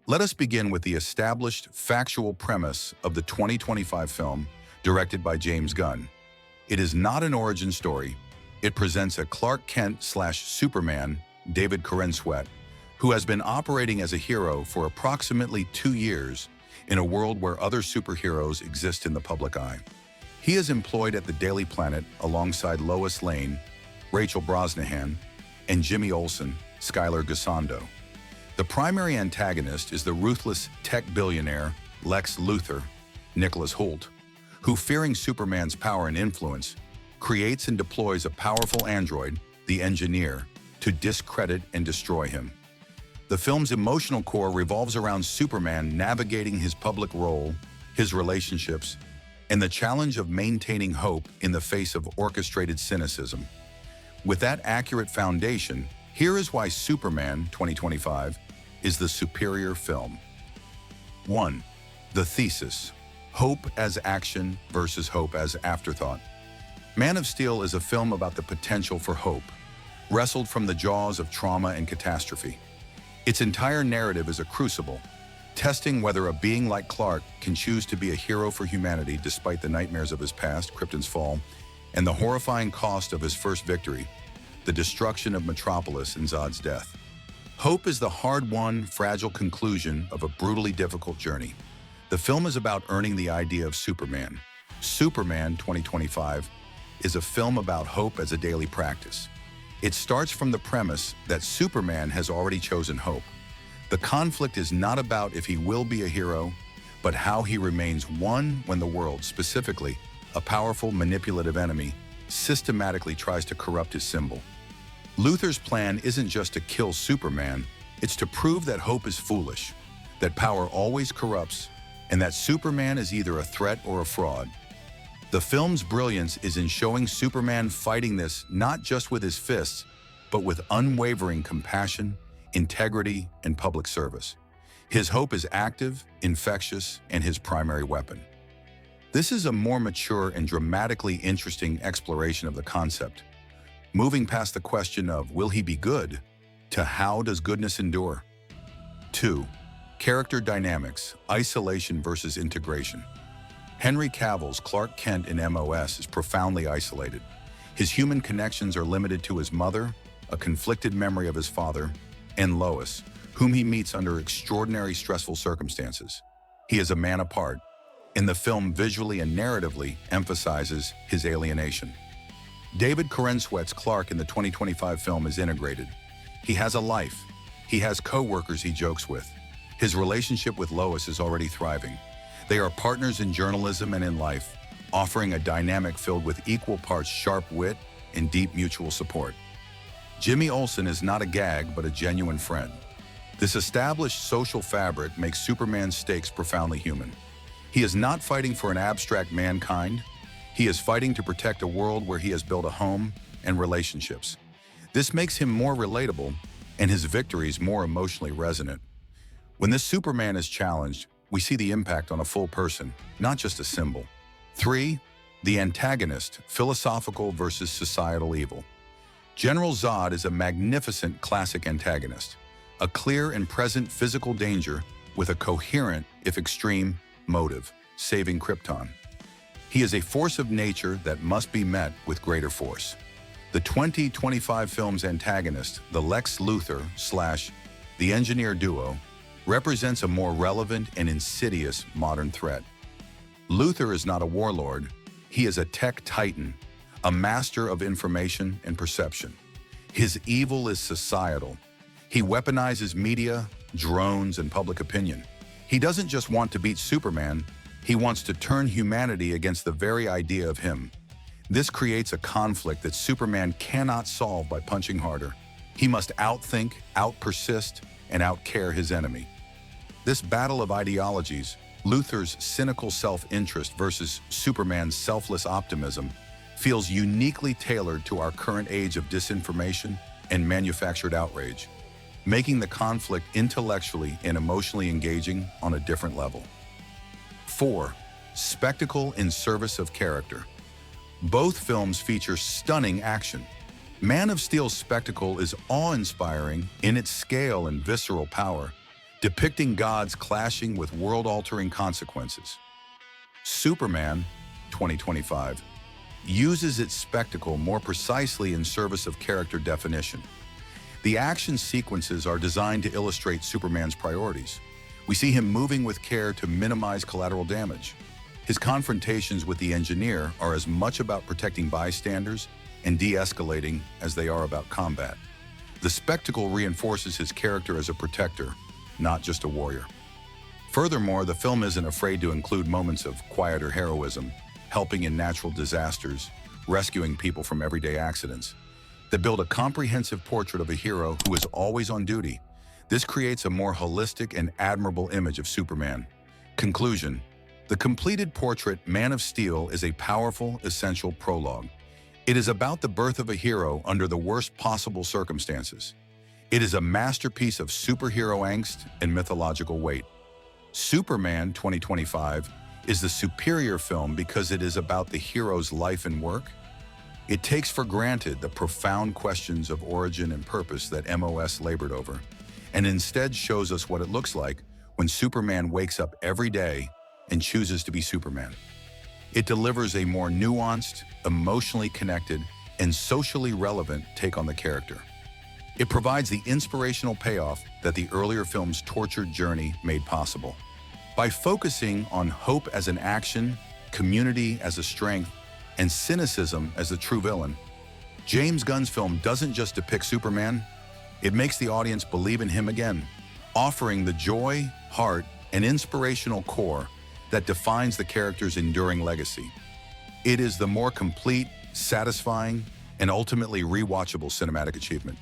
Let us begin with the established factual premise of the 2025 film directed by James Gunn. It is not an origin story. It presents a Clark Kent/Superman, David Corenswet, who has been operating as a hero for approximately 2 years in a world where other superheroes exist in the public eye. He is employed at the Daily Planet alongside Lois Lane, Rachel Brosnahan, and Jimmy Olsen, Skylar Gisondo. The primary antagonist is the ruthless tech billionaire Lex Luthor, Nicholas Hoult, who, fearing Superman's power and influence, creates and deploys a powerful android, the Engineer, to discredit and destroy him. The film's emotional core revolves around Superman navigating his public role, his relationships, and the challenge of maintaining hope in the face of orchestrated cynicism. With that accurate foundation, here is why Superman 2025 is the superior film. 1. The thesis: hope as action versus hope as afterthought. Man of Steel is a film about the potential for hope, wrestled from the jaws of trauma and catastrophe. Its entire narrative is a crucible, testing whether a being like Clark can choose to be a hero for humanity despite the nightmares of his past, Krypton's fall, and the horrifying cost of his first victory, the destruction of Metropolis and Zod's death. Hope is the hard-won, fragile conclusion of a brutally difficult journey. The film is about earning the idea of Superman. Superman 2025 is a film about hope as a daily practice. It starts from the premise that Superman has already chosen hope. The conflict is not about if he will be a hero, but how he remains one when the world, specifically a powerful, manipulative enemy, systematically tries to corrupt his symbol. Luthor's plan isn't just to kill Superman, it's to prove that hope is foolish, that power always corrupts, and that Superman is either a threat or a fraud. The film's brilliance is in showing Superman fighting this not just with his fists, but with unwavering compassion, integrity, and public service. His hope is active, infectious, and his primary weapon. This is a more mature and dramatically interesting exploration of the concept, moving past the question of will he be good to how does goodness endure. 2. Character dynamics: isolation versus integration. Henry Cavill's Clark Kent in MOS is profoundly isolated. His human connections are limited to his mother, a conflicted memory of his father, and Lois, whom he meets under extraordinary stressful circumstances. He is a man apart, and the film visually and narratively emphasizes his alienation. David Corenswet's Clark in the 2025 film is integrated. He has a life. He has co-workers he jokes with. His relationship with Lois is already thriving. They are partners in journalism and in life, offering a dynamic filled with equal parts sharp wit and deep mutual support. Jimmy Olsen is not a gag, but a genuine friend. This established social fabric makes Superman's stakes profoundly human. He is not fighting for an abstract mankind. He is fighting to protect a world where he has built a home and relationships. This makes him more relatable and his victories more emotionally resonant. When this Superman is challenged, we see the impact on a full person, not just a symbol. 3. The antagonist: philosophical versus societal evil. General Zod is a magnificent classic antagonist, a clear and present physical danger with a coherent, if extreme, motive: saving Krypton. He is a force of nature that must be met with greater force. The 2025 film's antagonist, the Lex Luthor/the Engineer duo, represents a more relevant and insidious modern threat. Luthor is not a warlord. He is a tech titan, a master of information and perception. His evil is societal. He weaponizes media, drones, and public opinion. He doesn't just want to beat Superman, he wants to turn humanity against the very idea of him. This creates a conflict that Superman cannot solve by punching harder. He must outthink, outpersist, and outcare his enemy. This battle of ideologies, Luthor's cynical self-interest versus Superman's selfless optimism, feels uniquely tailored to our current age of disinformation and manufactured outrage, making the conflict intellectually and emotionally engaging on a different level. 4. Spectacle in service of character. Both films feature stunning action. Man of Steel's spectacle is awe-inspiring in its scale and visceral power, depicting gods clashing with world-altering consequences. Superman, 2025, uses its spectacle more precisely in service of character definition. The action sequences are designed to illustrate Superman's priorities. We see him moving with care to minimize collateral damage. His confrontations with the engineer are as much about protecting bystanders and de-escalating as they are about combat. The spectacle reinforces his character as a protector, not just a warrior. Furthermore, the film isn't afraid to include moments of quieter heroism, helping in natural disasters, rescuing people from everyday accidents, that build a comprehensive portrait of a hero who is always on duty. This creates a more holistic and admirable image of Superman. Conclusion: the completed portrait, Man of Steel, is a powerful, essential prologue. It is about the birth of a hero under the worst possible circumstances. It is a masterpiece of superhero angst and mythological weight. Superman 2025 is the superior film because it is about the hero's life and work. It takes for granted the profound questions of origin and purpose that MOS labored over, and instead shows us what it looks like when Superman wakes up every day and chooses to be Superman. It delivers a more nuanced, emotionally connected, and socially relevant take on the character. It provides the inspirational payoff that the earlier film's tortured journey made possible. By focusing on hope as an action, community as a strength, and cynicism as the true villain, James Gunn's film doesn't just depict Superman, it makes the audience believe in him again, offering the joy, heart, and inspirational core that defines the character's enduring legacy. It is the more complete, satisfying, and ultimately rewatchable cinematic achievement.